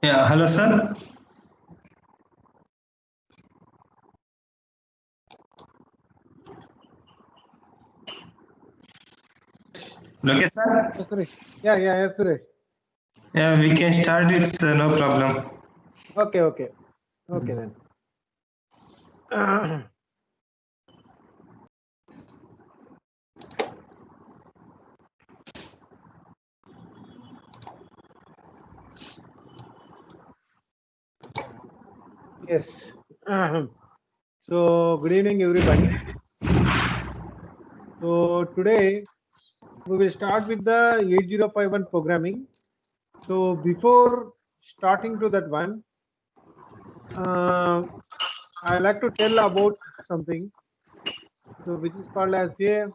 Yeah, hello, sir. Lokesh, sir. Yes, Suresh. Yeah, Suresh. Yeah, we can start. It's no problem. Okay then. Yes. So, good evening, everybody. So, today we will start with the 8051 programming. So, before starting to that one, I like to tell about something. So, which is called as a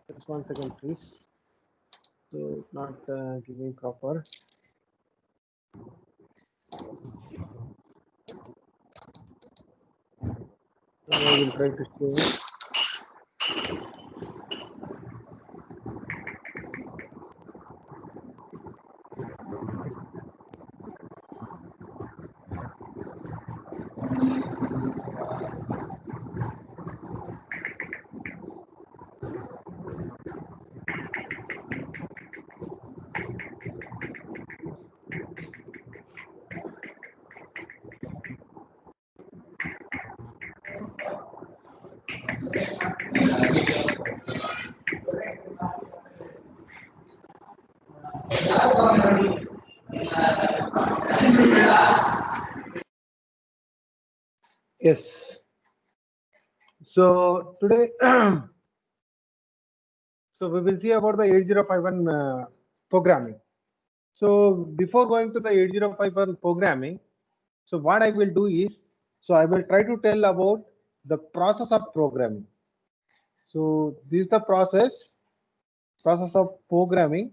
just 1 second, please. So, it's not giving proper. I will try to show. Yes. So, today. So we will see about the 8051 programming. So before going to the 8051 programming, so what I will do is, so I will try to tell about the process of programming. So this is the process of programming.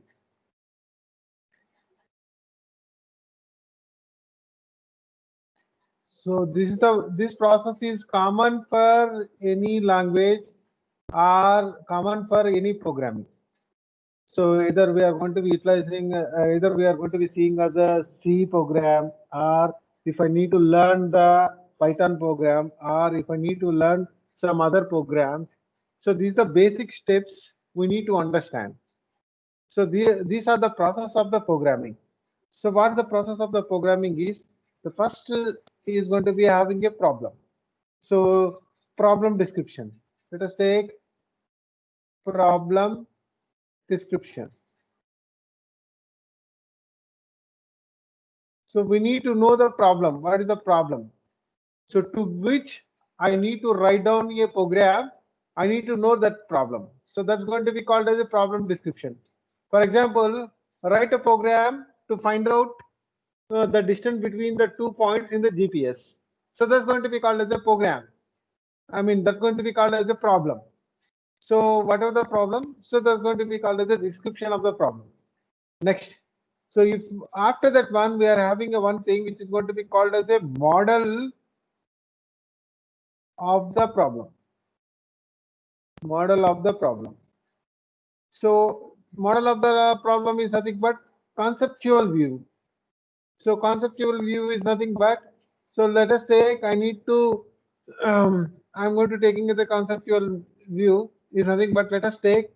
So this process is common for any language or common for any programming. So either we are going to be utilizing, either we are going to be seeing as a C program, or if I need to learn the Python program, or if I need to learn some other programs. So these are the basic steps we need to understand. So these are the process of the programming. So what the process of the programming is, the first is going to be having a problem. So problem description. Let us take problem description. So we need to know the problem. What is the problem? So to which I need to write down a program, I need to know that problem. So that's going to be called as a problem description. For example, write a program to find out the distance between the 2 points in the GPS. So that's going to be called as a program. I mean, that's going to be called as a problem. So whatever the problem, so that's going to be called as a description of the problem. Next. So if after that one, we are having a one thing which is going to be called as a model of the problem. Model of the problem. So model of the problem is nothing but conceptual view. So conceptual view is nothing but, so let us take, I need to, I'm going to taking the conceptual view is nothing but, let us take,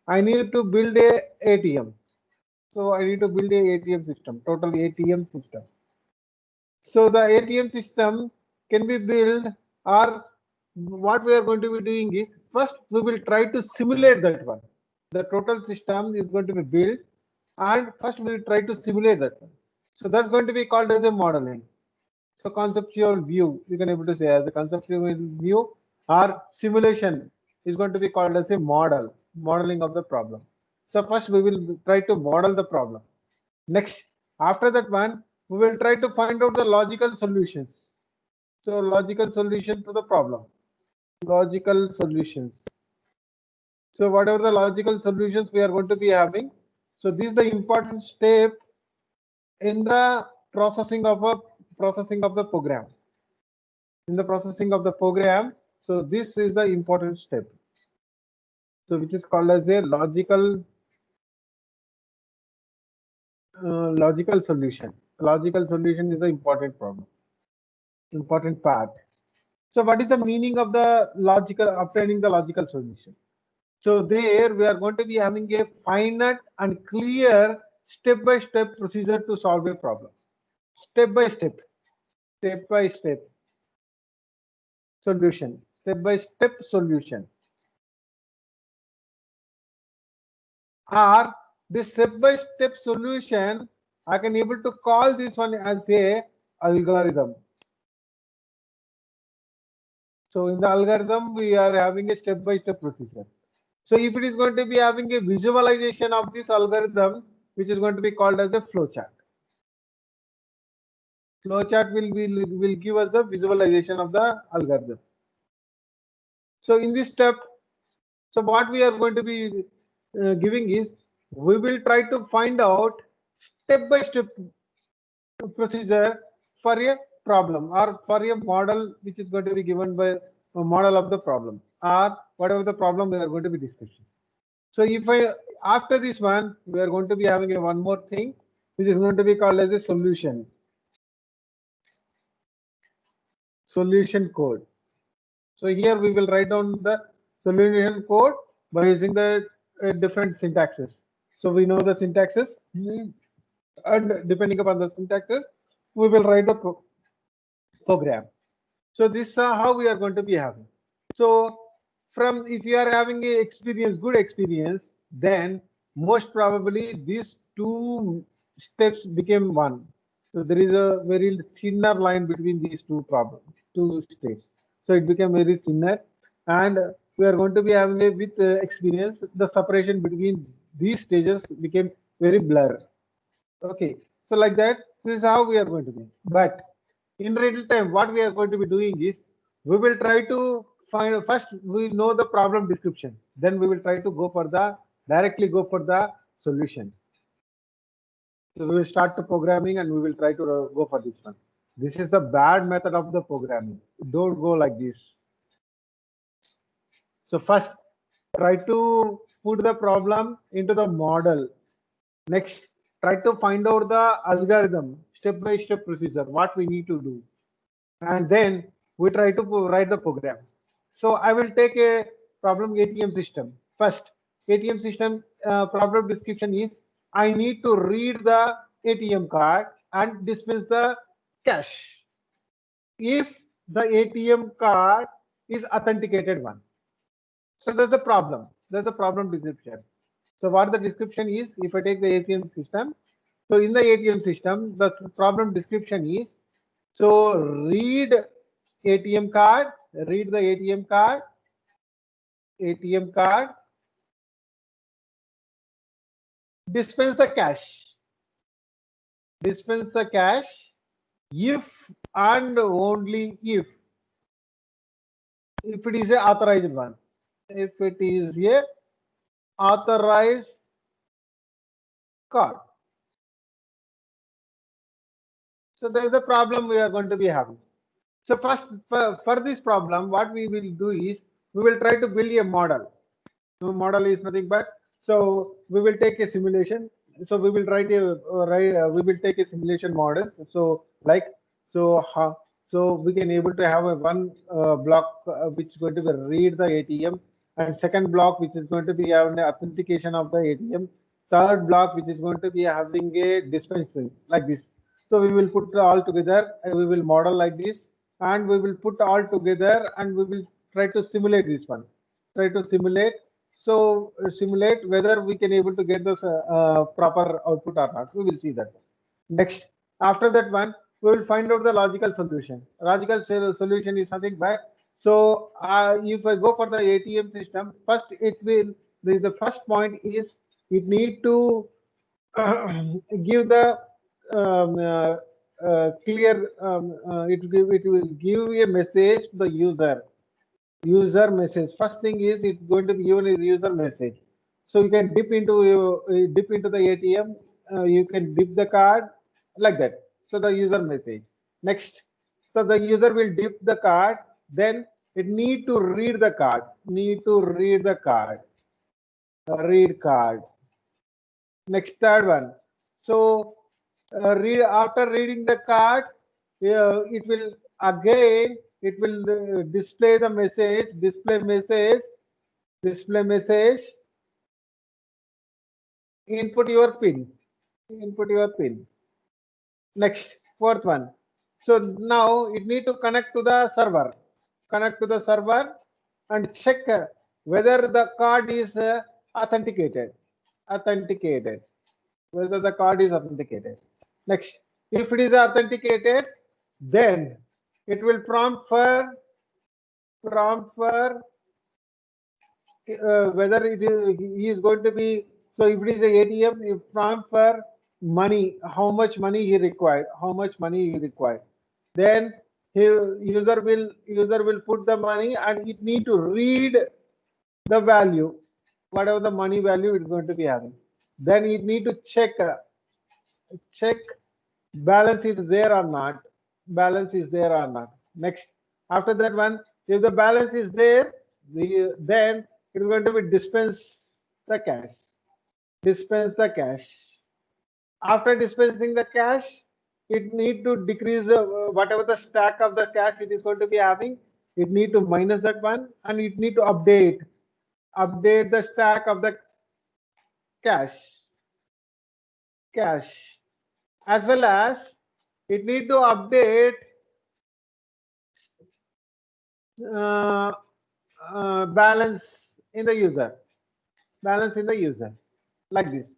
I need to build a ATM. So I need to build a ATM system, total ATM system. So the ATM system can be built, or what we are going to be doing is, first we will try to simulate that one. The total system is going to be built, and first we will try to simulate that one. So that's going to be called as a modeling. So conceptual view, you can able to say as a conceptual view, or simulation is going to be called as a modeling of the problem. So first we will try to model the problem. Next, after that one, we will try to find out the logical solutions. So logical solution to the problem. logical solutions. So whatever the logical solutions we are going to be having, so this is the important step in the processing of the program. In the processing of the program, so this is the important step. So which is called as a logical solution. Logical solution is the important problem, important part. So what is the meaning of the logical, obtaining the logical solution? So there we are going to be having a finite and clear step-by-step procedure to solve a problem. Step-by-step solution, step-by-step solution. Or this step-by-step solution, I can able to call this one as a algorithm. So in the algorithm, we are having a step-by-step procedure. So if it is going to be having a visualization of this algorithm, which is going to be called as a flowchart. Flowchart will give us the visualization of the algorithm. So in this step, so what we are going to be giving is, we will try to find out step-by-step procedure for a problem or for a model which is going to be given by a model of the problem or whatever the problem we are going to be discussing. So if after this one, we are going to be having a one more thing which is going to be called as a solution code. So here we will write down the solution code by using the different syntaxes. So we know the syntaxes, and depending upon the syntaxes, we will write the program. So this is how we are going to be having. So from, if you are having a experience, good experience, then most probably these two steps became one. So there is a very thinner line between these two steps. So it became very thinner, and we are going to be having a, with experience, the separation between these stages became very blur. Okay, so like that, this is how we are going to be. But in real time, what we are going to be doing is, we will try to find, first we know the problem description, then we will try to go for the, directly go for the solution. So we will start the programming and we will try to go for this one. This is the bad method of the programming. Don't go like this. So first, try to put the problem into the model. Next, try to find out the algorithm, step-by-step procedure, what we need to do. And then we try to write the program. So I will take a problem ATM system. First, ATM system problem description is, I need to read the ATM card and dispense the cash if the ATM card is authenticated one. So that's the problem. That's the problem description. So what the description is, if I take the ATM system, so in the ATM system, the problem description is, so read ATM card, read the ATM card, dispense the cash, if and only if it is a authorized one, if it is a authorized card. So there is a problem we are going to be having. So first, for this problem, what we will do is, we will try to build a model. So model is nothing but, so we will take a simulation. So we will write a we will take a simulation models. So like, so how, so we can able to have a one block which is going to be read the ATM, and second block which is going to be having authentication of the ATM, third block which is going to be having a dispensing like this. So we will put all together and we will model like this, and we will put all together and we will try to simulate this one. Try to simulate. So simulate whether we can able to get the proper output or not. We will see that. Next, after that one, we will find out the logical solution. Logical solution is nothing but, so if I go for the ATM system, first it will, the first point is, it need to give the clear, it will give a message to the user. user message. First thing is it's going to be given as user message. So you can dip into the ATM. You can dip the card like that. So the user message. Next, so the user will dip the card. Then it need to read the card. Need to read the card. Read card. Next, third one. So read after reading the card, it will again display the message. Display message. Display message. Input your pin. Input your pin. Next, fourth one. So now it need to connect to the server. Connect to the server and check whether the card is authenticated. Authenticated. Whether the card is authenticated. Next, if it is authenticated, then it will prompt for whether he is going to be. So if it is a ATM, you prompt for money, how much money he required, Then user will put the money and it need to read the value, whatever the money value it's going to be having. Then it need to check balance is there or not. Balance is there or not. Next, after that one, if the balance is there, then it is going to be dispense the cash. Dispense the cash. After dispensing the cash, it need to decrease whatever the stack of the cash it is going to be having. It need to minus that one, and it need to update the stack of the cash, as well as it need to update balance in the user, like this.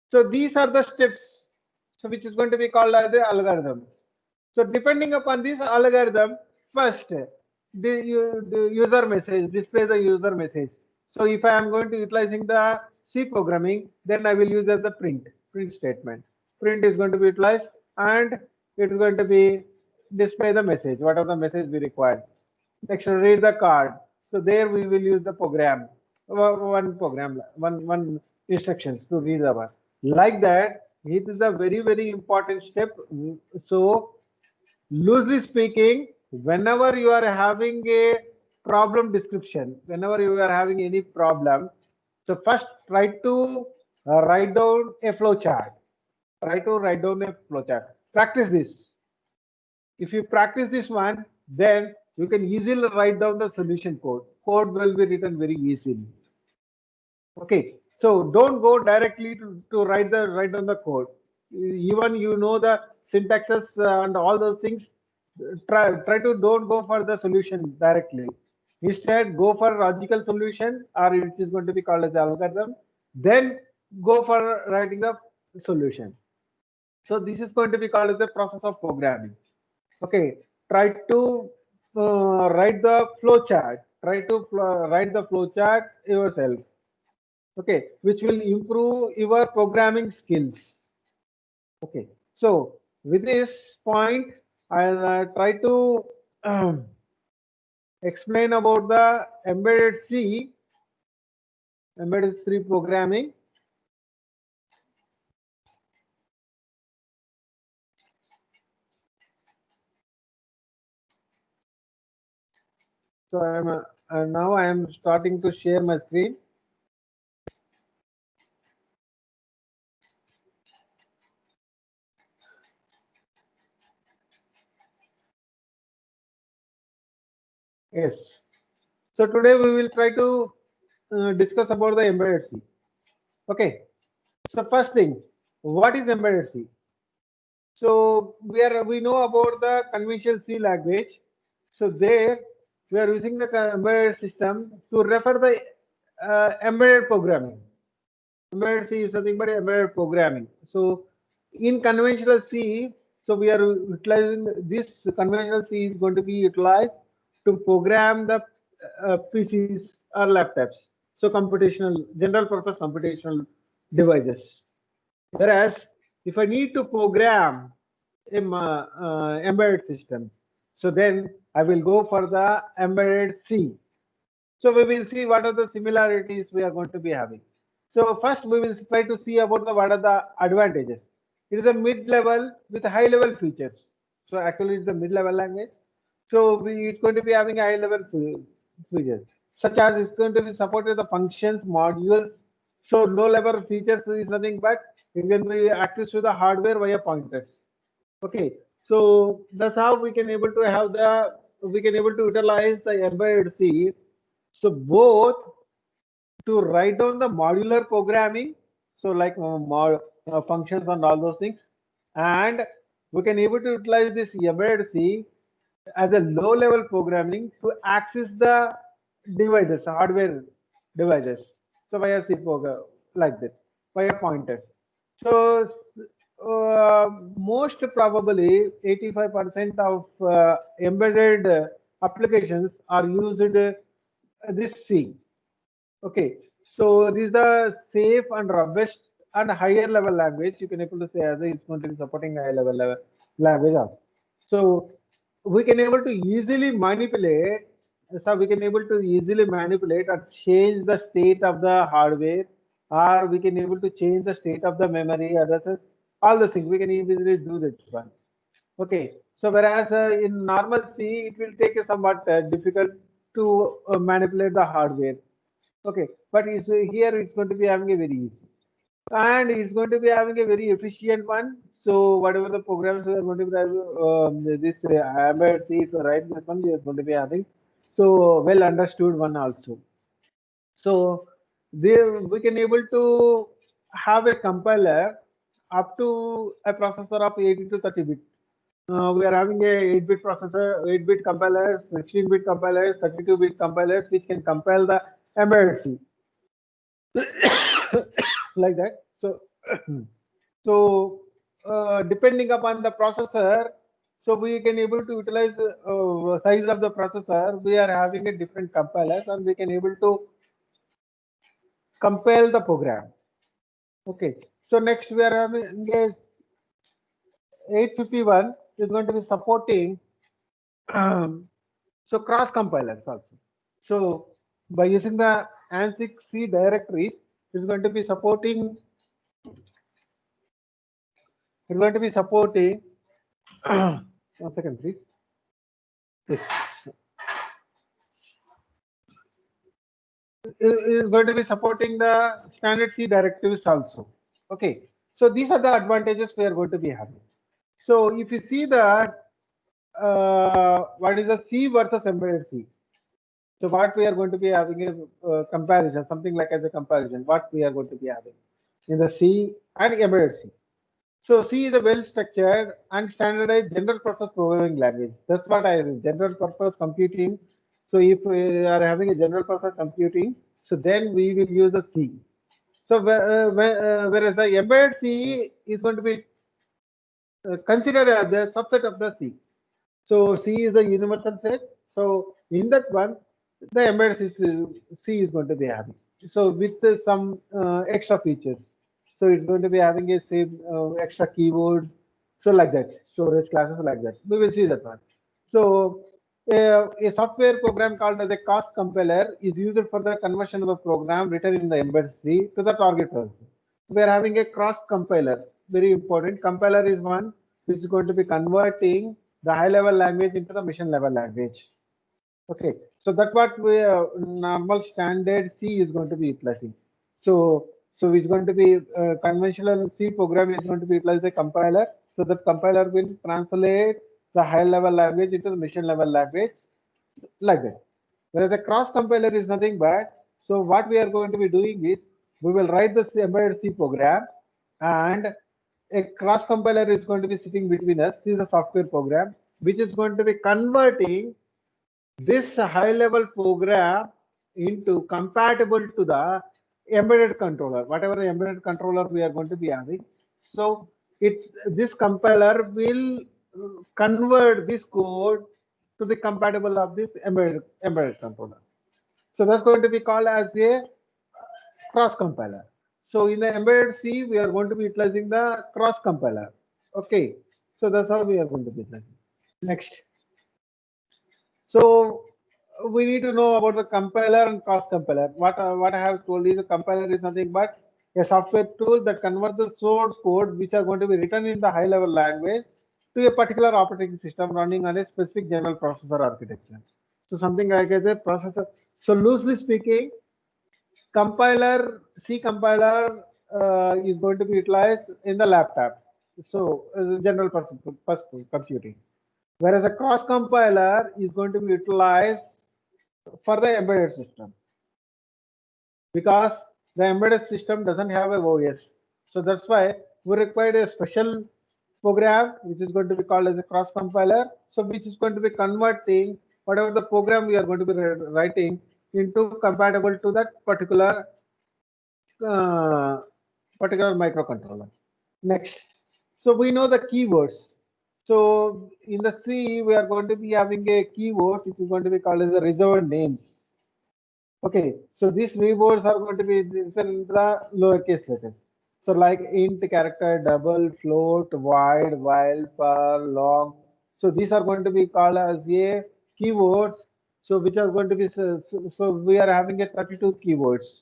So these are the steps, so which is going to be called as the algorithm. So depending upon this algorithm, first the user message, display the user message. So if I am going to utilizing the C programming, then I will use as the print statement. Print is going to be utilized and it is going to be display the message, whatever the message we require. Next, read the card. So there we will use the program, one instructions to read the word. Like that, it is a very important step. So loosely speaking, whenever you are having a problem description, whenever you are having any problem, so first try to write down a flow chart. Practice this. If you practice this one, then you can easily write down the solution code. Code will be written very easily. Okay, so don't go directly to write down the code. Even you know the syntaxes and all those things. Try to don't go for the solution directly. Instead, go for logical solution, or it is going to be called as the algorithm. Then go for writing the solution. So this is going to be called as the process of programming. Okay, try to write the flow chart. Write the flow chart yourself. Okay, which will improve your programming skills. Okay, so with this point, I'll try to explain about the embedded C programming. So now I am starting to share my screen. Yes. So today we will try to discuss about the embedded C. Okay. So first thing, what is embedded C? So we know about the conventional C language. So there we are using the embedded system to refer the embedded programming. Embedded C is nothing but embedded programming. So in conventional C, so we are utilizing this conventional C is going to be utilized to program the PCs or laptops. So general purpose computational devices. Whereas if I need to program embedded systems, so then I will go for the embedded C. So we will see what are the similarities we are going to be having. So first we will try to see about the what are the advantages. It is a mid-level with high-level features. So actually it's a mid-level language. So it's going to be having high-level features, such as it's going to be supported the functions, modules. So low-level features is nothing but it can be access to the hardware via pointers. Okay, so that's how we can able to have the we can able to utilize the embedded C. So both to write down the modular programming, so like functions and all those things, and we can able to utilize this embedded C as a low-level programming to access the devices, hardware devices. So via C program like that, via pointers. So most probably 85% of embedded applications are used this C. Okay, so this is the safe and robust and higher level language. You can able to say as it's going to be supporting higher level language also. So we can able to easily manipulate. So we can able to easily manipulate or change the state of the hardware, or we can able to change the state of the memory, addresses, all the things we can easily do that one. Okay, so whereas in normal C, it will take a somewhat difficult to manipulate the hardware. Okay, but here it's going to be having a very easy, and it's going to be having a very efficient one. So whatever the programs we are going to be having, this embedded C, if you write this one, we are going to be having so well understood one also. So we can able to have a compiler up to a processor of 80 to 30 bit. We are having a 8-bit processor, 8-bit compilers, 16-bit compilers, 32-bit compilers, which can compile the embedded C like that. So, so depending upon the processor, so we can able to utilize size of the processor. We are having a different compilers, and we can able to compile the program. Okay. So next we are having a 851 is going to be supporting so cross compilers also. So by using the ANSYS C directories, it's going to be supporting. It's going to be supporting. 1 second, please. Yes. It is going to be supporting the standard C directives also. Okay. So these are the advantages we are going to be having. So if you see that what is the C versus embedded C? So what we are going to be having a comparison, something like as a comparison, what we are going to be having in the C and embedded C. So C is a well-structured and standardized general purpose programming language. That's what I mean, general purpose computing. So if we are having a general purpose computing, so then we will use the C. So whereas the embedded C is going to be considered as the subset of the C. So C is the universal set. So in that one, the embedded C is going to be having. So with some extra features. So it's going to be having a same extra keyboards. So like that, storage classes like that. We will see that one. So a software program called as a cost compiler is used for the conversion of the program written in the embedded C to the target processor. We are having a cross compiler. Very important. Compiler is one which is going to be converting the high level language into the mission level language. Okay, so that's what we normal standard C is going to be utilizing. So it's going to be conventional C program is going to be utilized a compiler. So that compiler will translate the high level language into the mission level language like that. Whereas the cross compiler is nothing but, so what we are going to be doing is we will write this embedded C program, and a cross compiler is going to be sitting between us. This is a software program which is going to be converting this high level program into compatible to the embedded controller, whatever the embedded controller we are going to be having. So this compiler will convert this code to the compatible of this embedded controller. So that's going to be called as a cross compiler. So in the embedded C, we are going to be utilizing the cross compiler. Okay, so that's how we are going to be utilizing. Next. So we need to know about the compiler and cross compiler. What I have told you, the compiler is nothing but a software tool that converts the source code which are going to be written in the high level language to a particular operating system running on a specific general processor architecture. So something like as a processor. So loosely speaking, compiler, C compiler is going to be utilized in the laptop. So general purpose computing. Whereas a cross compiler is going to be utilized for the embedded system, because the embedded system doesn't have a OS. So that's why we require a special program which is going to be called as a cross compiler. So which is going to be converting whatever the program we are going to be writing into compatible to that uh, particular microcontroller. Next, so we know the keywords. So in the C, we are going to be having a keyword which is going to be called as the reserved names. Okay, so these rewards are going to be written in the lowercase letters. So like int, character, double, float, wide, while, for, long. So these are going to be called as a keywords. So which are going to be, so we are having a 32 keywords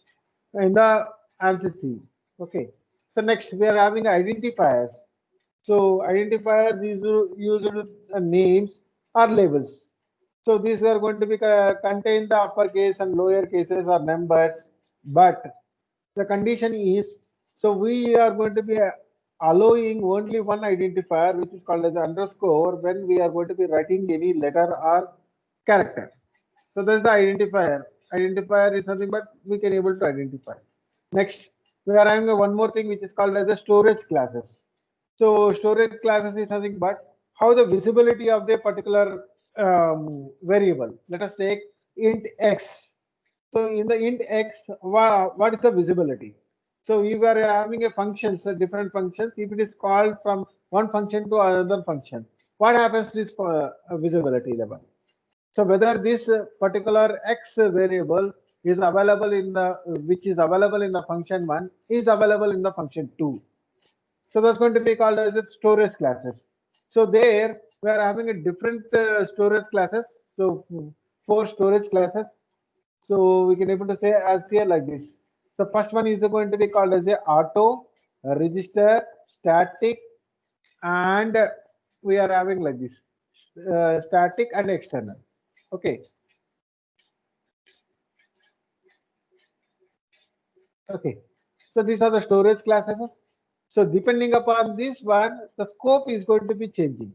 in the ANSYS C. Okay, so next we are having identifiers. So identifiers is used names or labels. So these are going to be contain the uppercase and lower cases or numbers, but the condition is, so we are going to be allowing only one identifier which is called as underscore when we are going to be writing any letter or character. So that's the identifier. Identifier is nothing but we can able to identify. Next, we are having one more thing which is called as the storage classes. So storage classes is nothing but how the visibility of the particular variable. Let us take int x. So in the int x, what is the visibility? So if we are having a functions, different functions, if it is called from one function to another function, what happens to this visibility level? So whether this particular x variable is available in the which is available in the function one is available in the function two. So that's going to be called as the storage classes. So there we are having a different storage classes. So four storage classes. So we can able to say as here like this. So first one is going to be called as a auto, register, static, and we are having like this static and external. Okay. Okay. So these are the storage classes. So depending upon this one, the scope is going to be changing.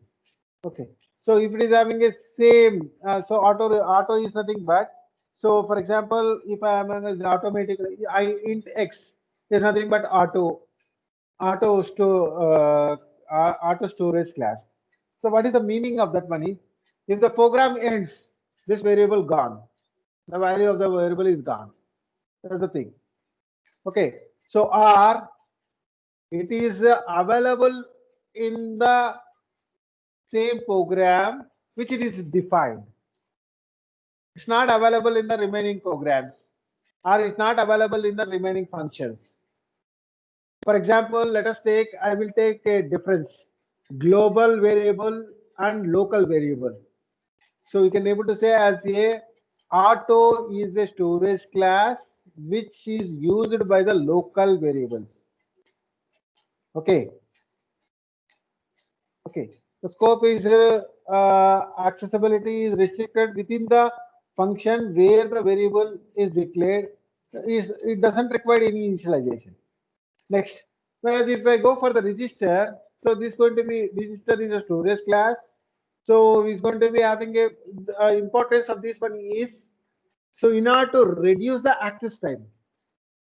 Okay. So if it is having a same, so auto is nothing but. So for example, if I am an automatic, I int x is nothing but auto storage class. So what is the meaning of that one is, if the program ends, this variable gone, the value of the variable is gone. That's the thing. Okay. So R, it is available in the same program which it is defined. It's not available in the remaining programs, or it's not available in the remaining functions. For example, let us take, I will take a difference, global variable and local variable. So we can able to say as a auto is a storage class which is used by the local variables. Okay. Okay. The scope is accessibility is restricted within the function where the variable is declared. It doesn't require any initialization. Next, whereas if I go for the register, so this is going to be register is a storage class. So it's going to be having a importance of this one is, so in order to reduce the access time,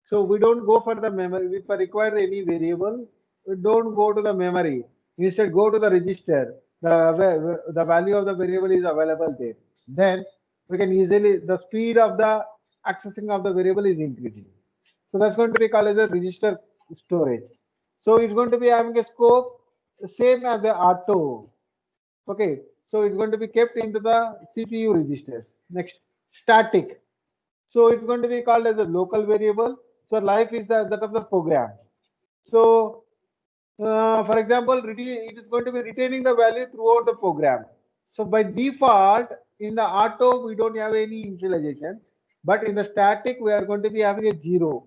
so we don't go for the memory. If I require any variable, we don't go to the memory. Instead, go to the register. The value of the variable is available there. Then we can easily, the speed of the accessing of the variable is increasing. So that's going to be called as a register storage. So it's going to be having a scope same as the auto. Okay. So it's going to be kept into the CPU registers. Next, static. So it's going to be called as a local variable. So life is that of the program. So for example, it is going to be retaining the value throughout the program. So by default, in the auto we don't have any initialization, but in the static we are going to be having a 0.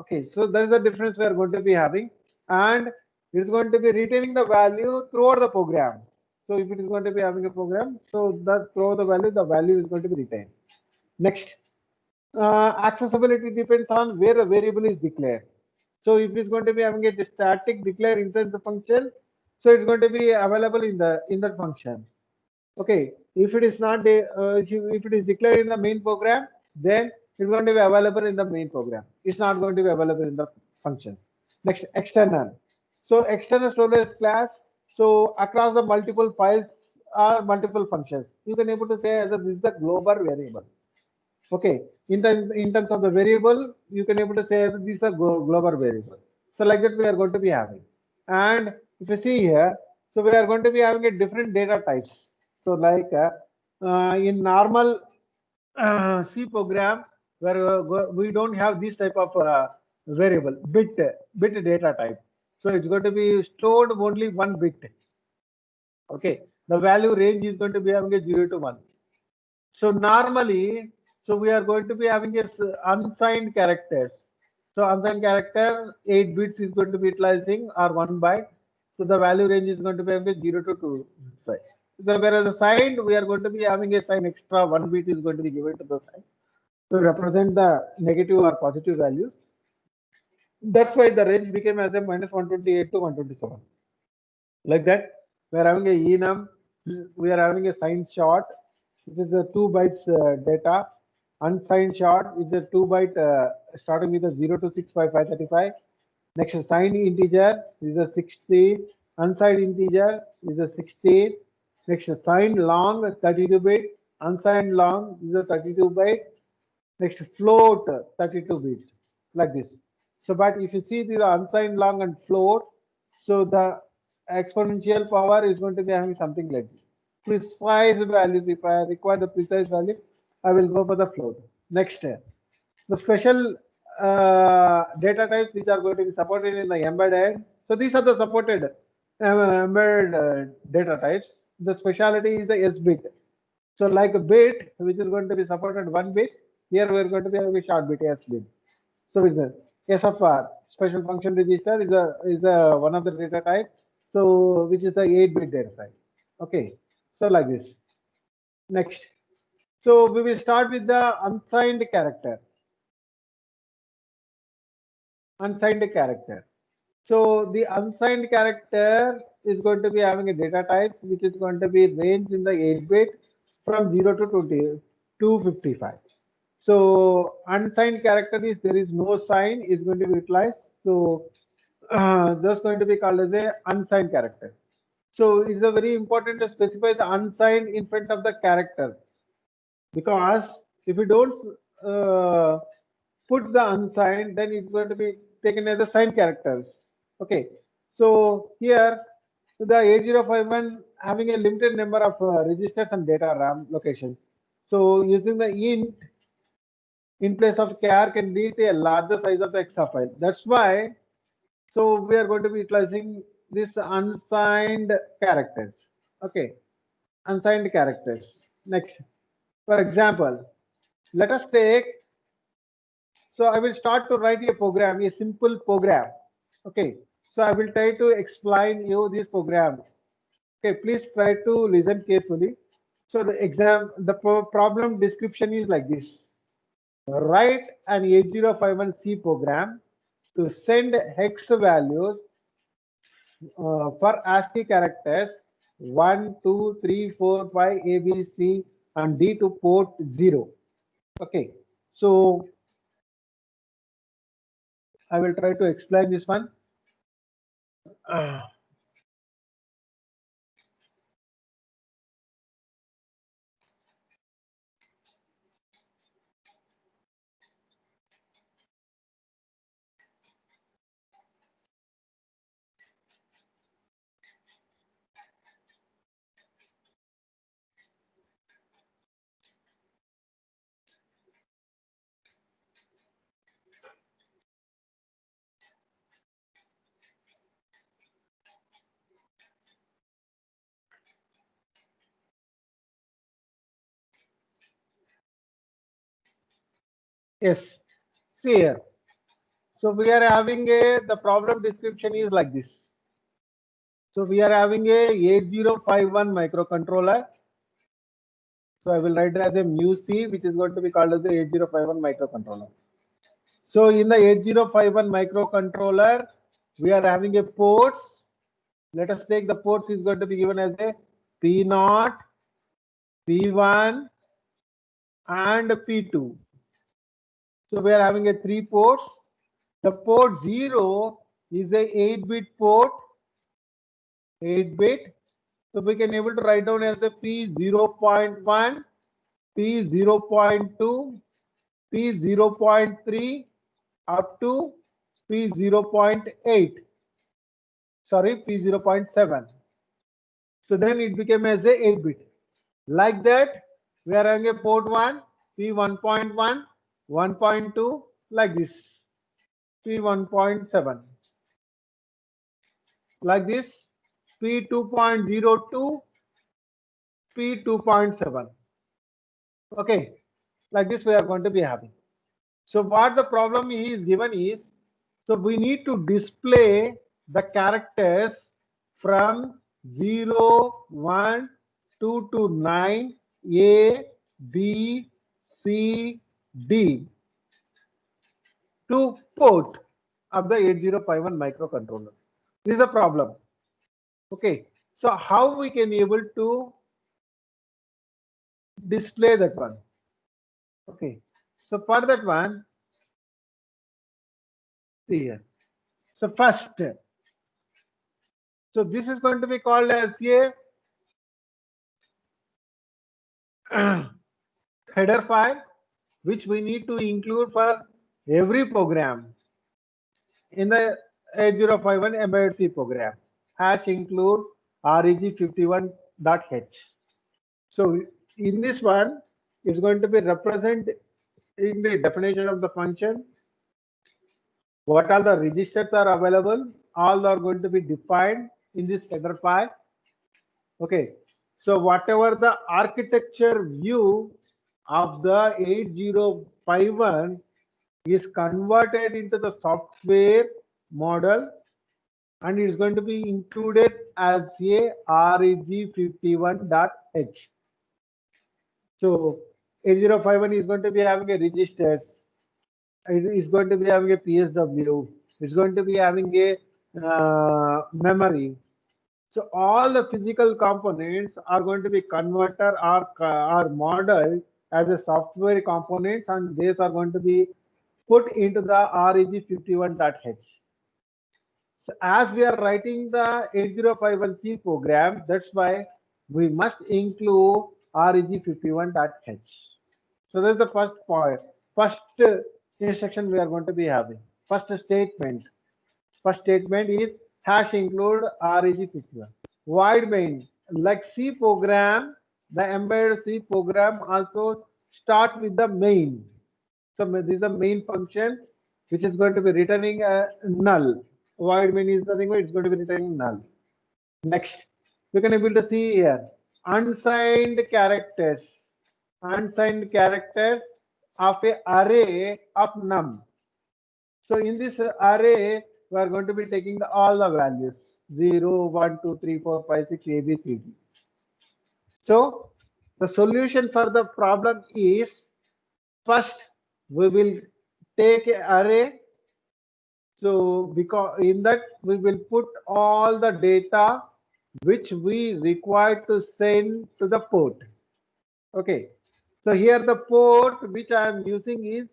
Okay, so that is the difference we are going to be having, and it is going to be retaining the value throughout the program. So if it is going to be having a program, so that throughout the value is going to be retained. Next, accessibility depends on where the variable is declared. So if it is going to be having a static declare inside the function, so it's going to be available in that function. Okay, if it is not if it is declared in the main program, then it's going to be available in the main program. It's not going to be available in the function. Next, external. So external storage class. So across the multiple files or multiple functions, you can able to say that this is the global variable. Okay, in terms of the variable, you can able to say that this is a global variable. So like that we are going to be having. And if you see here, so we are going to be having a different data types. So like in normal C program, where we don't have this type of variable bit data type. So it's going to be stored only one bit. Okay, the value range is going to be having a 0 to 1. So normally, so we are going to be having a unsigned characters. So unsigned character 8 bits is going to be utilizing or 1 byte. So the value range is going to be having 0 to 2 byte. So whereas the signed, we are going to be having a sign extra 1 bit is going to be given to the sign to represent the negative or positive values. That's why the range became as a -128 to 127. Like that, we are having a enum, we are having a signed short. This is the 2 bytes data. Unsigned short is the 2 byte starting with a 0 to 65535. Next, signed integer is a 16. Unsigned integer is a 16. Next, signed long 32 bit. Unsigned long is a 32 byte. Next, float 32 bit, like this. So, but if you see the unsigned long and float, so the exponential power is going to be having something like this. Precise values, if I require the precise value, I will go for the float. Next, the special data types which are going to be supported in the embedded. So these are the supported embedded data types. The specialty is the S bit. So like a bit, which is going to be supported 1 bit, here we are going to be having a short bit S bit. So with the SFR, special function register is a one of the data type. So which is the 8-bit data type. Okay. So like this. Next. So we will start with the unsigned character. Unsigned character. So the unsigned character is going to be having a data types which is going to be range in the 8-bit from 0 to 255. So unsigned character is there is no sign is going to be utilized. So that's going to be called as a unsigned character. So it's a very important to specify the unsigned in front of the character, because if you don't uh, put the unsigned, then it's going to be taken as the signed characters. Okay, so here the 8051 having a limited number of registers and data RAM locations. So using the int in place of char can lead to a larger size of the exa file. That's why, so we are going to be utilizing this unsigned characters. Okay, unsigned characters. Next, for example, let us take, so I will start to write a program, a simple program. Okay, so I will try to explain you this program. Okay, please try to listen carefully. So the problem description is like this. Write an 8051C program to send hex values for ASCII characters 1, 2, 3, 4, 5, A, B, C, and D to port 0. Okay, so I will try to explain this one. Yes. See here. So we are having the problem description is like this. So we are having a 8051 microcontroller. So I will write it as a mu C, which is going to be called as the 8051 microcontroller. So in the 8051 microcontroller, we are having a ports. Let us take the ports is going to be given as a P0, P1, and P2. So we are having a 3 ports. The port 0 is a 8-bit port, 8-bit. So we can able to write down as the P0.1, P0.2, P0.3 up to P0.8. Sorry, P0.7. So then it became as a 8-bit. Like that, we are having a port 1, P1.1, 1.2, like this, P1.7. Like this, P2.02, P2.7. Okay, like this we are going to be having. So what the problem is given is, so we need to display the characters from 0, 1, 2 to 9, A, B, C, D to port of the 8051 microcontroller. This is a problem. Okay, so how we can able to display that one? Okay, so for that one, see here. So first, so this is going to be called as a header file, which we need to include for every program in the 8051 embedded C program. Hash include reg51.h. So in this one, it's going to be represent in the definition of the function. What all the registers are available, all are going to be defined in this header file. Okay, so whatever the architecture view of the 8051 is converted into the software model, and it is going to be included as a reg51.h. So 8051 is going to be having a registers, it is going to be having a PSW, it's going to be having a memory. So all the physical components are going to be converted or modeled as a software components, and these are going to be put into the reg51.h. So as we are writing the 8051C program, that's why we must include reg51.h. So that's the first point. First instruction we are going to be having. First statement. First statement is hash include reg51. Void main, like C program, the embedded C program also start with the main. So this is the main function which is going to be returning a null. Void main is nothing but it's going to be returning null. Next, we can able to see here unsigned characters. Unsigned characters of a array of num. So in this array, we are going to be taking all the values 0, 1, 2, 3, 4, 5, 6, A, B, C, D. So the solution for the problem is, first we will take an array. So because in that we will put all the data which we require to send to the port. Okay. So here the port which I am using is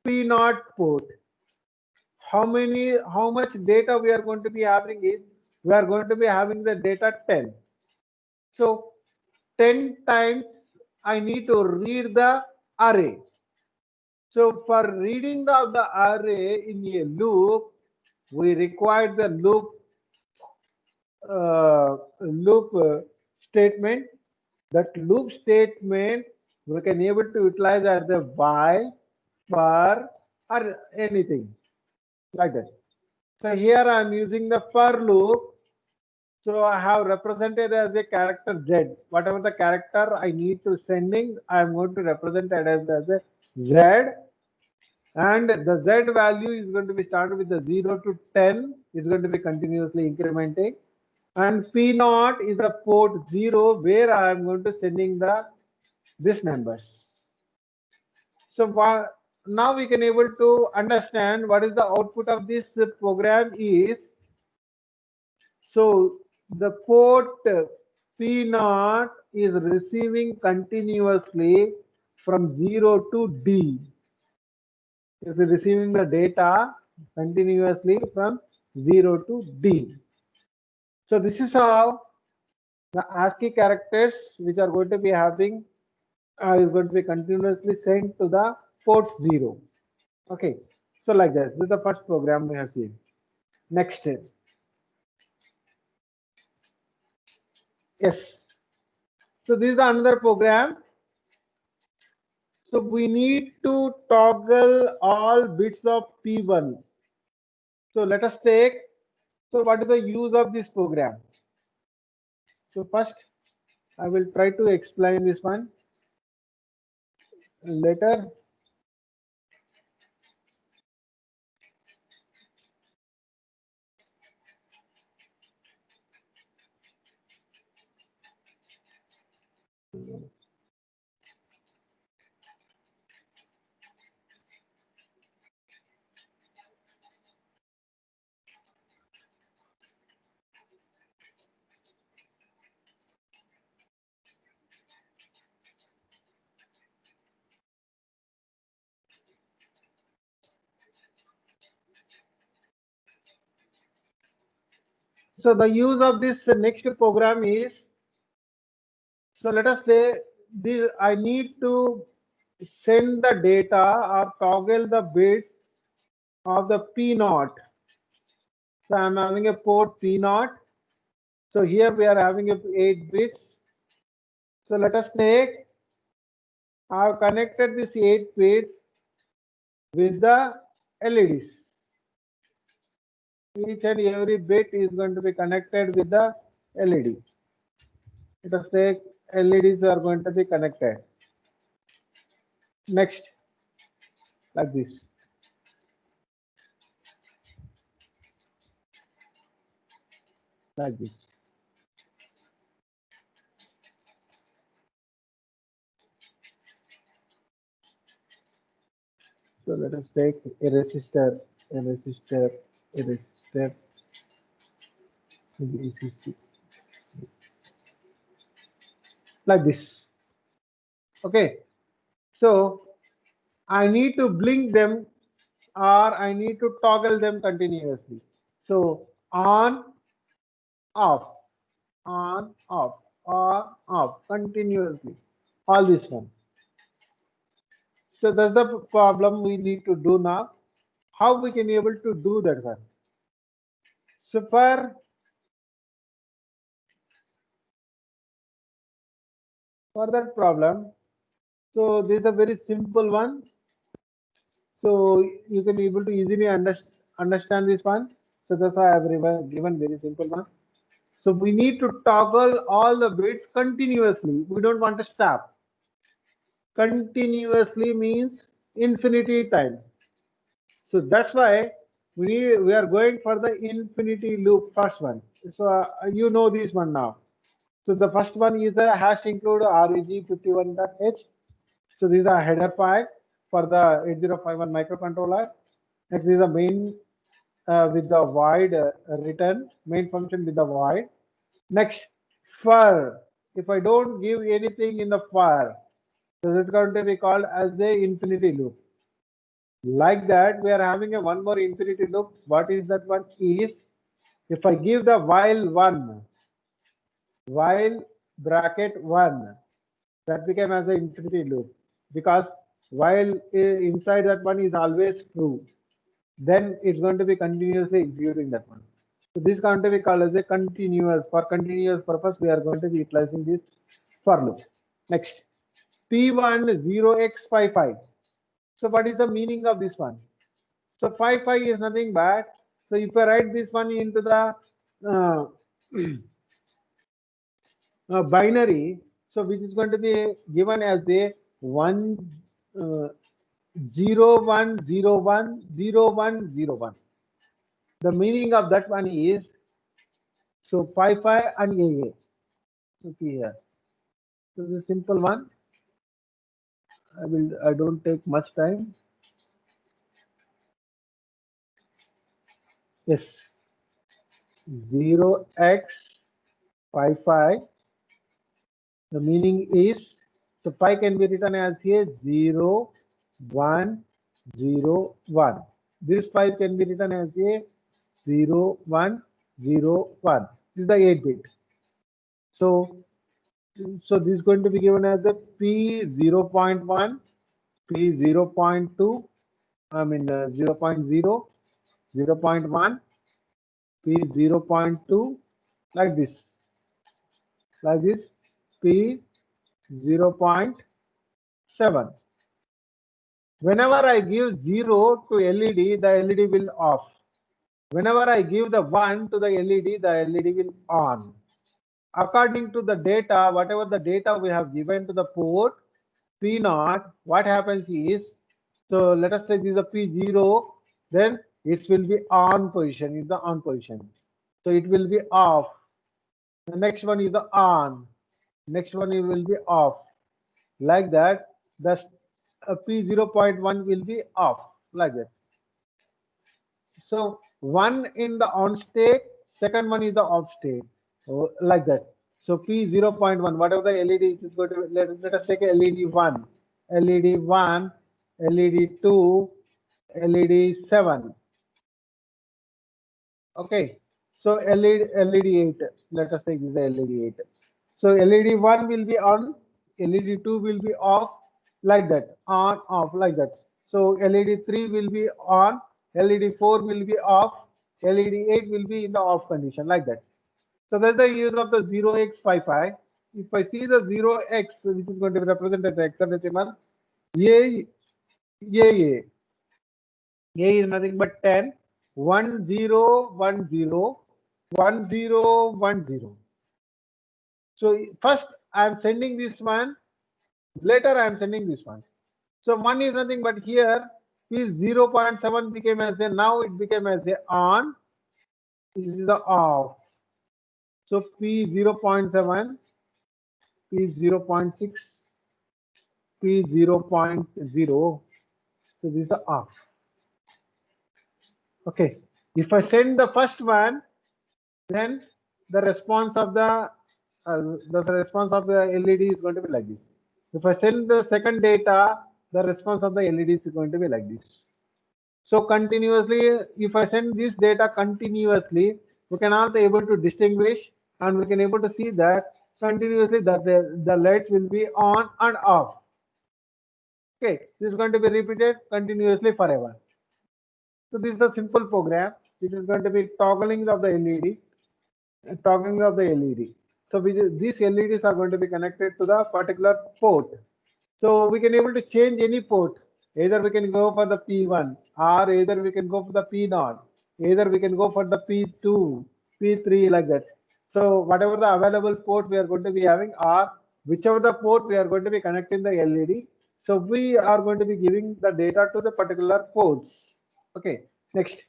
P0 port. How much data we are going to be having is, we are going to be having the data 10. So 10 times I need to read the array. So for reading the array in a loop, we require the loop statement. That loop statement we can able to utilize as the while, for, or anything like that. So here I am using the for loop. So I have represented as a character Z. Whatever the character I need to sending, I am going to represent it as a Z. and the Z value is going to be started with the 0 to 10. It's going to be continuously incrementing. And P0 is the port 0 where I am going to sending this numbers. So now we can able to understand what is the output of this program is. So the port P0 is receiving continuously from 0 to D. Is receiving the data continuously from 0 to D. So this is how the ASCII characters which are going to be having is going to be continuously sent to the port 0. Okay, so like this is the first program we have seen. Next, yes. So this is the another program. So we need to toggle all bits of P1. So let us take. So what is the use of this program? So first, I will try to explain this one later. So the use of this next program is, so let us say I need to send the data or toggle the bits of the P0. So I'm having a port P0. So here we are having 8 bits. So let us take, I've connected this 8 bits with the LEDs. Each and every bit is going to be connected with the LED. Let us take LEDs are going to be connected. Next, like this. Like this. So let us take a resistor, a resistor, a resistor, VCC, like this. Okay. So I need to blink them or I need to toggle them continuously. So on, off, on, off, on, off, continuously. All this one. So that's the problem we need to do now. How we can be able to do that one? So for that problem, so this is a very simple one. So you can be able to easily understand this one. So that's why I have given very simple one. So we need to toggle all the bits continuously. We don't want to stop. Continuously means infinity time. So that's why we are going for the infinity loop first one. So you know this one now. So the first one is the hash include reg51.h. So this is a header file for the 8051 microcontroller. Next is the main with the void return, main function with the void. Next, for, if I don't give anything in the for, so it's going to be called as a infinity loop. Like that, we are having a one more infinity loop. What is that one is, if I give the while bracket 1, that became as an infinity loop, because while inside that one is always true, then it's going to be continuously executing that one. So this is going to be called as a continuous. For continuous purpose, we are going to be utilizing this for loop. Next, P1 0x55. So what is the meaning of this one? So 55 is nothing but, so if I write this one into the uh, binary, so which is going to be given as a 1 01010101. The meaning of that one is, so 55 and AA. So see here. So this simple one. I don't take much time. Yes. 0x55. The meaning is, so 5 can be written as here 0, 1, 0, 1. This 5 can be written as a 0, 1, 0, 1. This is the 8 bit. So this is going to be given as the P 0.1, P 0.2, 0.0, 0.1, P 0.2, like this, P 0.7. Whenever I give 0 to LED, the LED will off. Whenever I give the 1 to the LED will on. According to the data, whatever the data we have given to the port P0, what happens is, so let us take this a P0, then it will be on position, is the on position. So it will be off. The next one is the on. Next one it will be off. Like that, the P0.1 will be off, like that. So one in the on state, second one is the off state, like that. So P 0.1, whatever the LED is going to, let us take a LED 1, LED 1, LED 2, LED 7. Okay. So LED 8, let us take this LED 8. So LED 1 will be on, LED 2 will be off, like that, on, off, like that. So LED 3 will be on, LED 4 will be off, LED 8 will be in the off condition, like that. So that's the use of the 0x55. If I see the 0x, which is going to be represented as hexadecimal, A is nothing but 10, 1 0 1 0 1 0 1 0. So first I am sending this one, later I am sending this one. So 1 is nothing but here is 0.7 became as a, now it became as a on, this is the off. So P 0.7, P 0.6, P 0.0. So this is the off. Okay. If I send the first one, then the response of the LED is going to be like this. If I send the second data, the response of the LED is going to be like this. So continuously, if I send this data continuously, we can also able to distinguish, and we can able to see that continuously that the lights will be on and off. Okay, this is going to be repeated continuously forever. So this is the simple program. This is going to be toggling of the LED. So these LEDs are going to be connected to the particular port. So we can able to change any port. Either we can go for the P1, or either we can go for the P0, either we can go for the P2, P3, like that. So whatever the available ports we are going to be having, or whichever the port we are going to be connecting the LED. So we are going to be giving the data to the particular ports. Okay, next.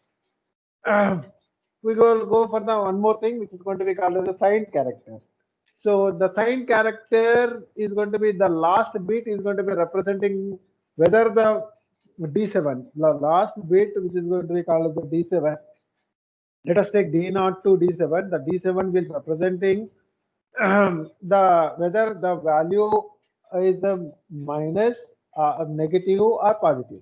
We will go for the one more thing, which is going to be called as the signed character. So the signed character is going to be the last bit is going to be representing whether the D7, the last bit, which is going to be called as the D7. Let us take D0 to D7. The D7 will representing the whether the value is a minus, negative, or positive.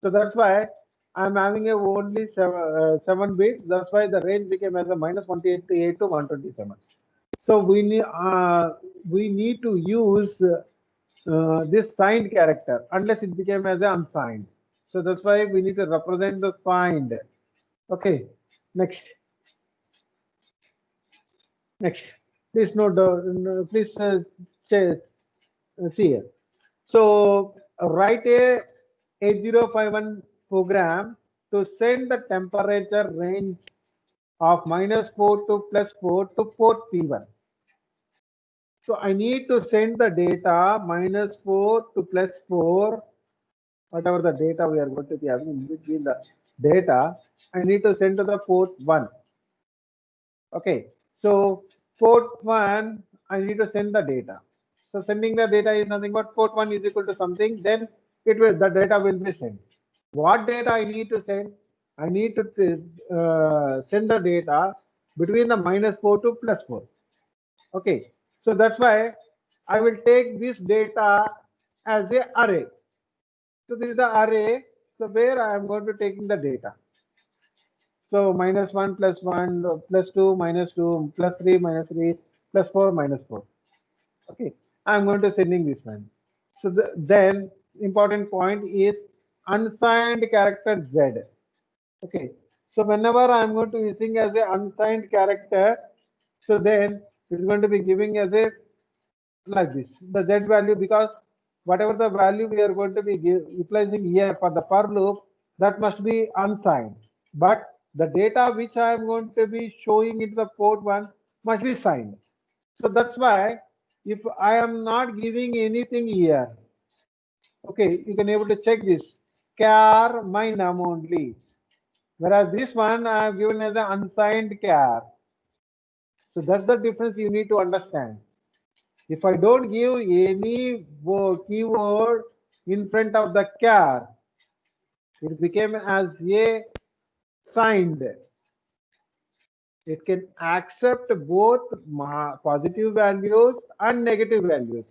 So that's why I'm having a only 7 bit. That's why the range became as a minus 128 to 127. So we need to use this signed character unless it became as an unsigned. So that's why we need to represent the signed. Okay, next. Please note, please see here. So write a 8051 program to send the temperature range of -4 to +4 to port P1. So I need to send the data -4 to +4 whatever the data we are going to be having in between the data, I need to send to the port 1. Okay, so port 1, I need to send the data. So sending the data is nothing but port 1 is equal to something, then the data will be sent. What data I need to send? I need to send the data between the -4 to +4. Okay, so that's why I will take this data as a array. So this is the array. So where I am going to taking the data. So -1 +1 +2 -2 +3 -3 +4 -4. Okay, I'm going to sending this one. So then important point is unsigned character Z. Okay, so whenever I'm going to using as a unsigned character, so then it's going to be giving as a like this the Z value, because whatever the value we are going to be utilizing here for the for loop, that must be unsigned, but the data which I am going to be showing into the port 1 must be signed. So that's why if I am not giving anything here, okay, you can able to check this char my num only, whereas this one I have given as an unsigned char. So that's the difference you need to understand. If I don't give any keyword in front of the char, it became as a signed. It can accept both positive values and negative values.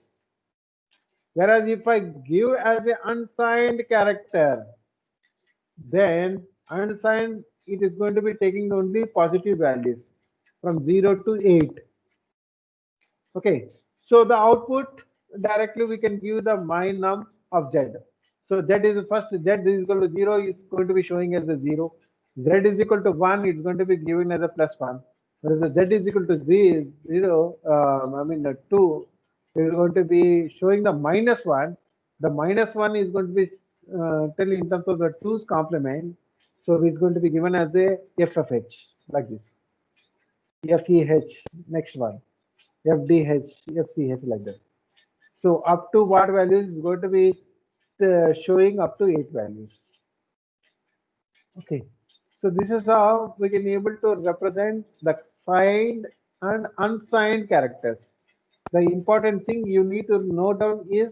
Whereas if I give as an unsigned character, then unsigned, it is going to be taking only positive values from 0 to 8. Okay, so the output directly we can give the my num of z. So z is first, z is equal to 0 is going to be showing as a 0. Z is equal to 1, it's going to be given as a +1. Whereas the z is equal to 0, 2, it is going to be showing the -1. The -1 is going to be telling in terms of the 2's complement. So it's going to be given as a FFH like this. FEH, next one. FDH, FCH like that. So up to what values is going to be showing up to 8 values. Okay. So this is how we can able to represent the signed and unsigned characters. The important thing you need to note down is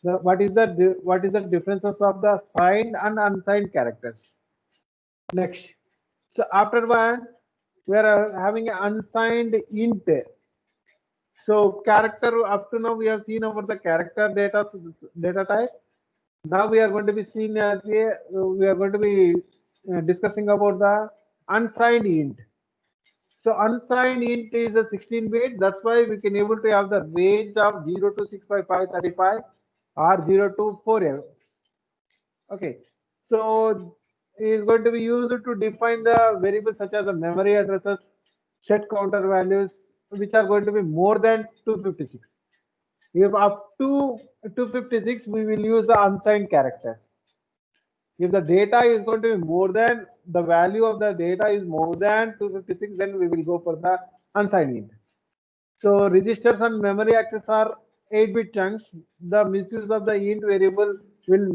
what is the differences of the signed and unsigned characters. Next. So after one, we are having an unsigned int. So character up to now we have seen over the character data type. Now we are going to be seeing as we are going to be discussing about the unsigned int. So unsigned int is a 16-bit. That's why we can able to have the range of 0 to 65535 or 0 to 4F. Okay. So it is going to be used to define the variables such as the memory addresses, set counter values, which are going to be more than 256. If up to 256, we will use the unsigned characters. If the data is going to be more than the value of the data is more than 256, then we will go for the unsigned int. So registers and memory access are 8-bit chunks. The misuse of the int variable will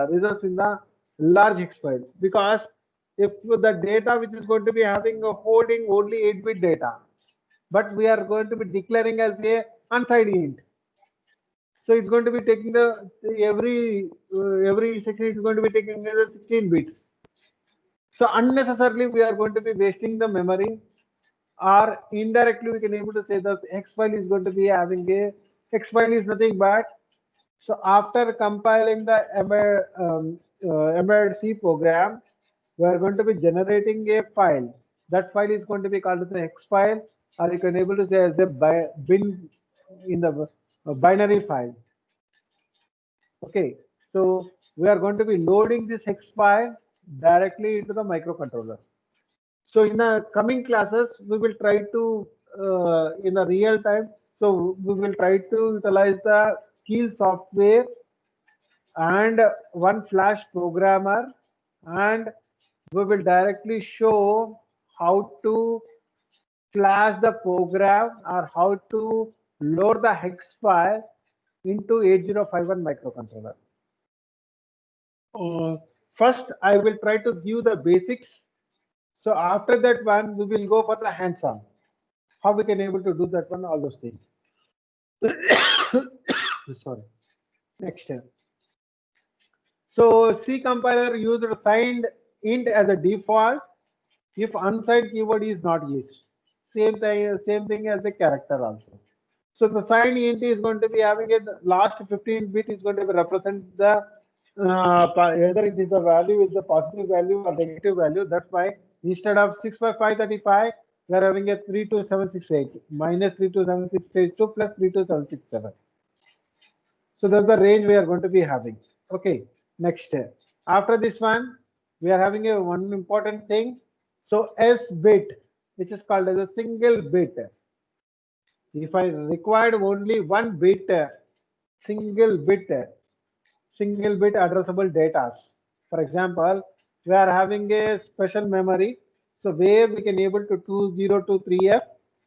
result in the large hex file, because if the data which is going to be having a holding only 8-bit data, but we are going to be declaring as a unsigned int. So it's going to be taking every instruction is going to be taking as 16 bits. So unnecessarily we are going to be wasting the memory, or indirectly we can able to say that hex file is going to be having a hex file is nothing but. So after compiling the embedded C program, we are going to be generating a file. That file is going to be called the hex file, or you can able to say as the bin in the binary file. Okay, so we are going to be loading this hex file directly into the microcontroller. So in the coming classes, we will try to in the real time. So we will try to utilize the Keel software and one flash programmer, and we will directly show how to flash the program or how to load the hex file into 8051 microcontroller. First, I will try to give the basics. So after that one, we will go for the hands-on. How we can able to do that one, all those things. Sorry. Next step. So C compiler used signed int as a default if unsigned keyword is not used. Same thing as a character also. So the signed int is going to be having a last 15 bit is going to be represent the either it is the value is the positive value or negative value. That's why instead of 65535 we are having a 32768 minus 32762 plus 32767. So that's the range we are going to be having. Okay, next. After this one, we are having a one important thing. So S bit, which is called as a single bit. If I required only one bit, single bit, single bit addressable data. For example, we are having a special memory. So where we can able to 2023F.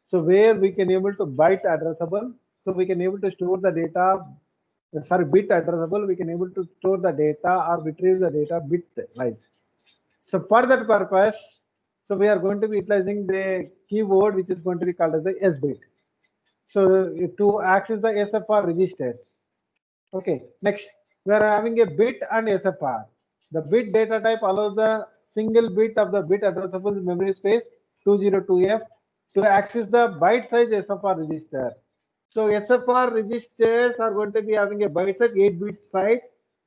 So where we can able to byte addressable. So we can able to store the data. Sorry, bit addressable. We can able to store the data or retrieve the data bit wise. So for that purpose, so we are going to be utilizing the keyword which is going to be called as the S bit. So to access the SFR registers. Okay, next we are having a bit and SFR. The bit data type allows the single bit of the bit addressable memory space 202F to access the byte size SFR register. So SFR registers are going to be having a byte size 8-bit size,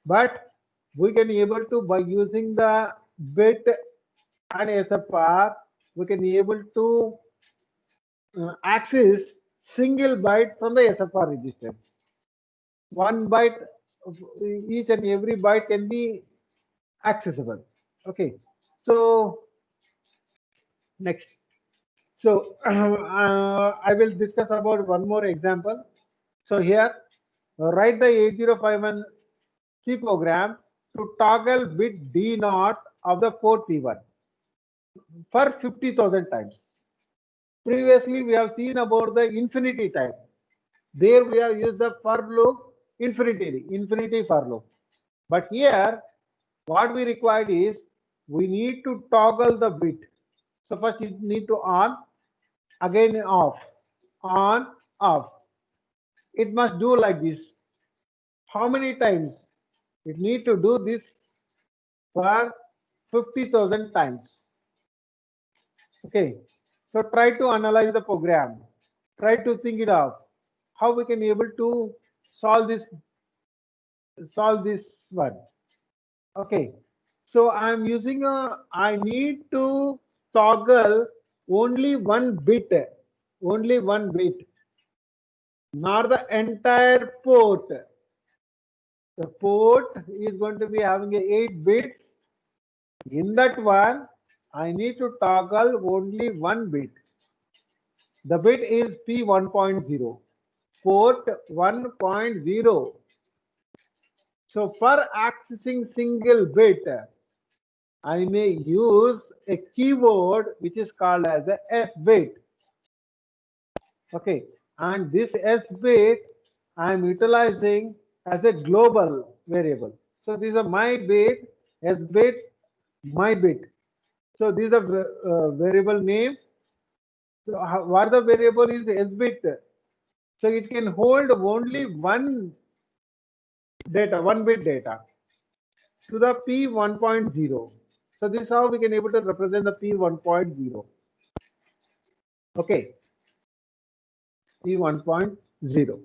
but we can be able to by using the bit and SFR, we can be able to access single byte from the SFR registers. One byte, each and every byte can be accessible. Okay, so next. So I will discuss about one more example. So here, write the 8051 C program to toggle bit D0 of the port P1 for 50,000 times. Previously, we have seen about the infinity type. There we have used the for loop infinity for loop. But here, what we required is we need to toggle the bit. So first you need to on, again off, on, off. It must do like this. How many times? It need to do this for 50,000 times. Okay. So try to analyze the program. Try to think it out. How we can able to solve this one. Okay. So I'm using I need to toggle only one bit, not the entire port. The port is going to be having 8 bits. In that one, I need to toggle only one bit. The bit is P1.0, port 1.0. So for accessing single bit, I may use a keyword which is called as a S bit. Okay, and this S bit I am utilizing as a global variable. So these are my bit, S bit, my bit. So these are variable name. So what the variable is S bit. So it can hold only one data, one bit data to the P1.0. So this is how we can able to represent the P1.0. Okay, P1.0.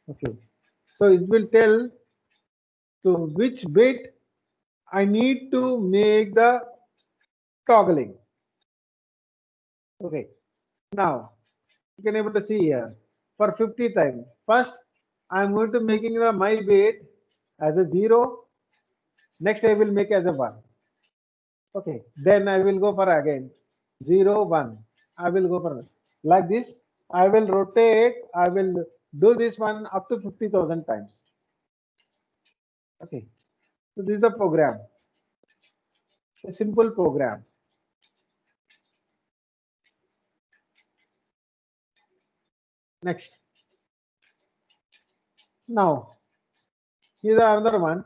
Okay, so it will tell so which bit I need to make the toggling. Okay, now you can able to see here for 50 times. First, I am going to making the my bit as a 0. Next, I will make as a 1. Okay, then I will go for again 0, 1. I will go for like this. I will rotate. I will do this one up to 50,000 times. Okay, so this is the program. A simple program. Next. Now, here's another one.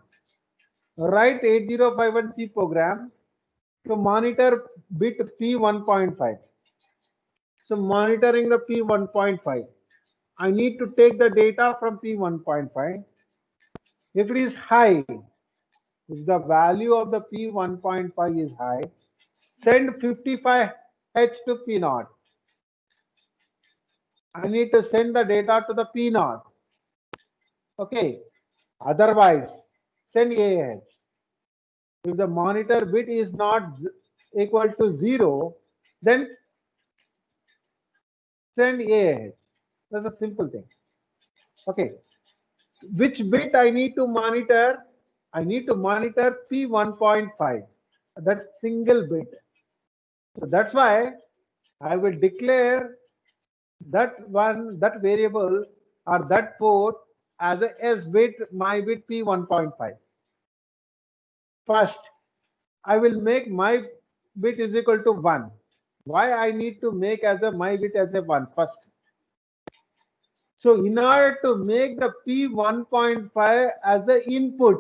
write 8051C program to monitor bit P1.5. So monitoring the P1.5, I need to take the data from P1.5. If it is high, if the value of the P1.5 is high, send 55H to P0. I need to send the data to the P0. Okay. Otherwise, send AH. If the monitor bit is not equal to 0, then send AH. That's a simple thing. Okay. Which bit I need to monitor? I need to monitor P1.5, that single bit. So that's why I will declare that variable or that port as a S bit, my bit P1.5. First, I will make my bit is equal to 1. Why I need to make as a my bit as a 1 first? So in order to make the P1.5 as the input,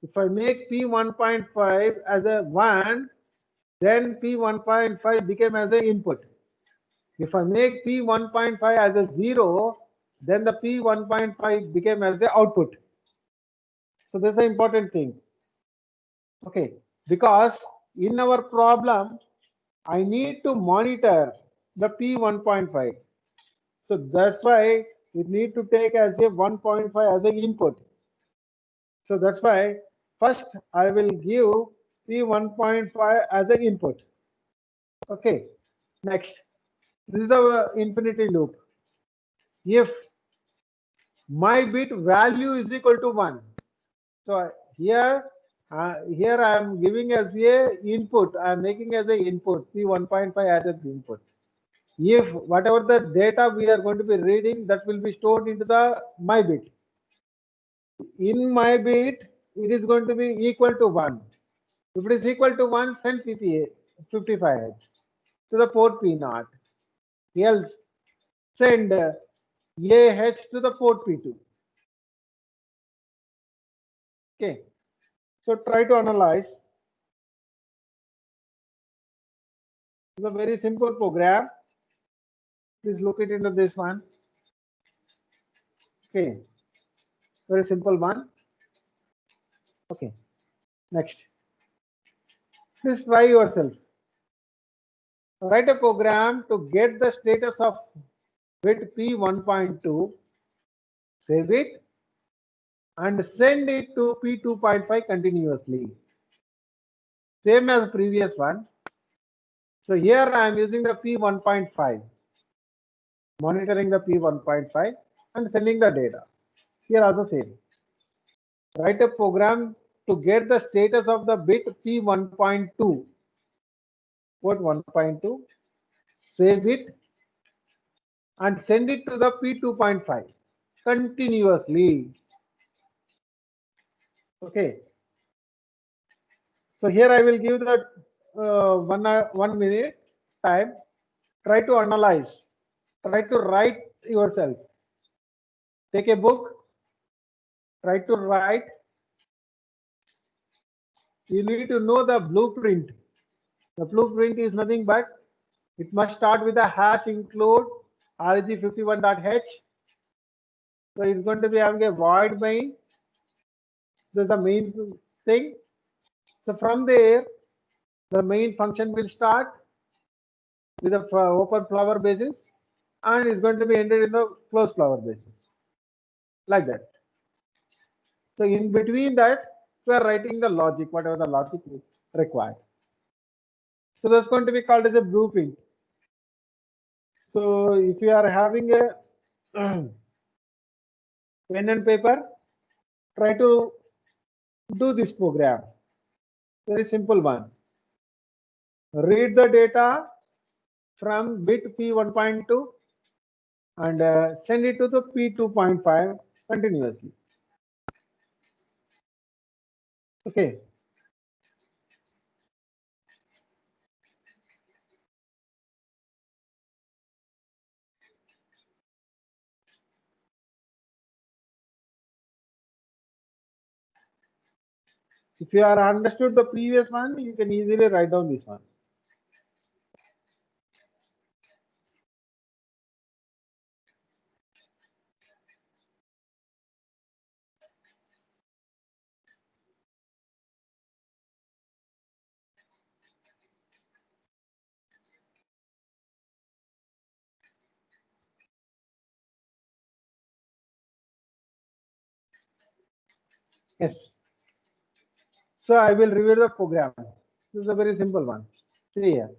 if I make P1.5 as a 1, then P1.5 became as an input. If I make P1.5 as a 0, then the P1.5 became as the output. So that's the important thing. Okay, because in our problem, I need to monitor the P1.5. So that's why it need to take as a 1.5 as an input. So that's why first I will give P1.5 as an input. Okay, next. This is our infinity loop. If my bit value is equal to 1, so here I am giving as a input. I am making as a input P1.5 as an input. If whatever the data we are going to be reading, that will be stored into the my bit. In my bit, it is going to be equal to 1. If it is equal to 1, send PPA 55H to the port P0. Else, send AH to the port P2. Okay. So try to analyze. It's a very simple program. Please look it into this one. Okay. Very simple one. Okay. Next. Please try yourself. Write a program to get the status of bit P1.2, save it, and send it to P2.5 continuously. Same as previous one. So here I am using the P1.5, monitoring the P1.5 and sending the data. Here also same. Write a program to get the status of the bit P1.2, port 1.2, save it and send it to the P2.5 continuously. Okay. So here I will give the 1 minute time. Try to analyze. Try to write yourself. Take a book. Try to write. You need to know the blueprint. The blueprint is nothing but it must start with a hash include reg51.h. So it's going to be having a void main. This is the main thing. So from there, the main function will start with a open flower basis and it's going to be ended in the closed flower basis. Like that. So in between that, we are writing the logic, whatever the logic is required. So that's going to be called as a blueprint. So if you are having a pen and paper, try to do this program. Very simple one. Read the data from bit P1.2 and send it to the P2.5 continuously. Okay. If you are understood the previous one, you can easily write down this one. Yes. So I will review the program. This is a very simple one. See here.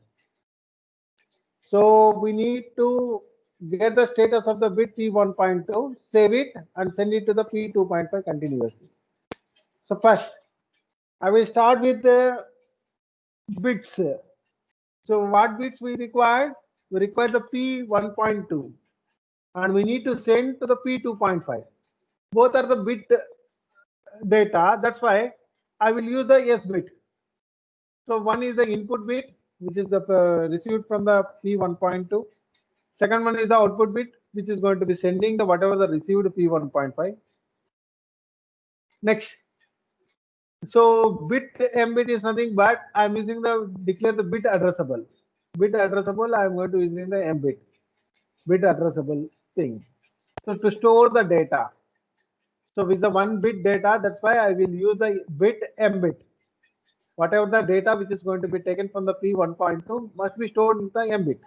So we need to get the status of the bit P1.2, save it and send it to the P2.5 continuously. So first, I will start with the bits. So what bits we require? We require the P1.2 and we need to send to the P2.5. Both are the bit data. That's why I will use the S bit. So one is the input bit, which is the received from the P1.2. Second one is the output bit, which is going to be sending the whatever the received P1.5. Next. So bit M bit is nothing but I'm using the declare the bit addressable. Bit addressable, I'm going to using the M bit addressable thing. So to store the data. So with the one bit data, that's why I will use the bit M bit. Whatever the data which is going to be taken from the P1.2 must be stored in the M bit.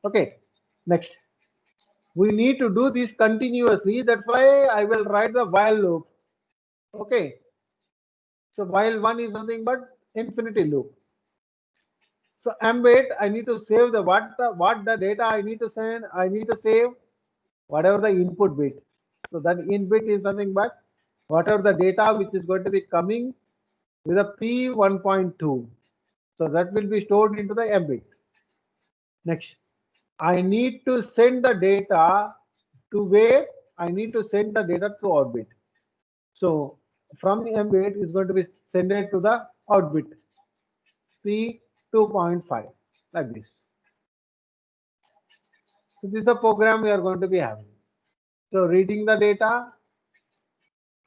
Okay. Next. We need to do this continuously. That's why I will write the while loop. Okay. So while one is nothing but infinity loop. So mbit, I need to save the what the data I need to send. I need to save whatever the input bit. So that in bit is nothing but whatever the data which is going to be coming with a P1.2. So that will be stored into the M bit. Next, I need to send the data to where? I need to send the data to outbit. So from the M bit is going to be sent to the outbit P2.5 like this. So this is the program we are going to be having. So reading the data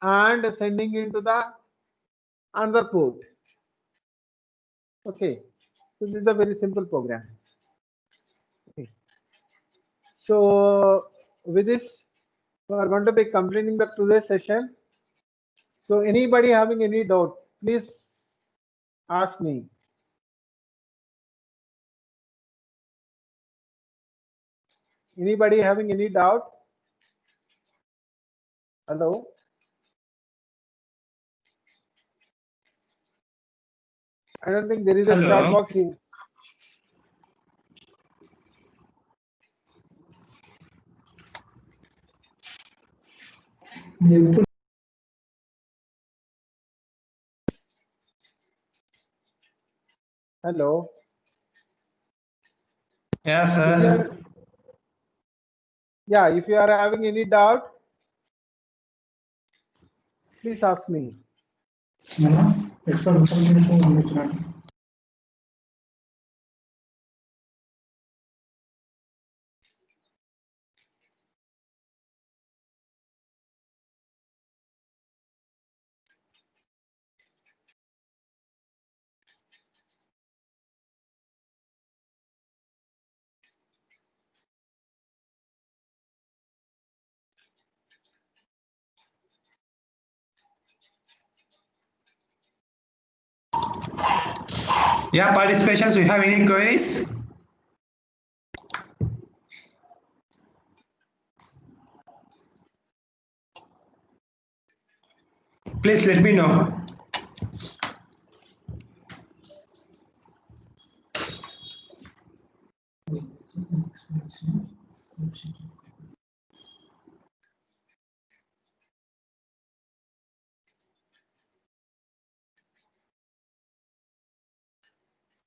and sending into the another port. Okay. So this is a very simple program. Okay. So with this, we are going to be completing the today's session. So anybody having any doubt, please ask me. Anybody having any doubt? Hello? I don't think there is a Hello. chat box here. Hello? Yeah, sir. Yeah, if you are having any doubt, please ask me. Yeah, participations, we have any queries? Please let me know.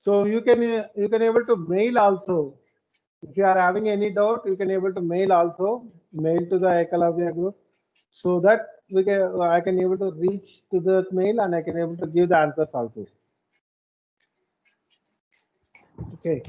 So you can able to mail also. If you are having any doubt, you can able to mail also. Mail to the Ekalavya group, so that I can able to reach to the mail and I can able to give the answers also. Okay.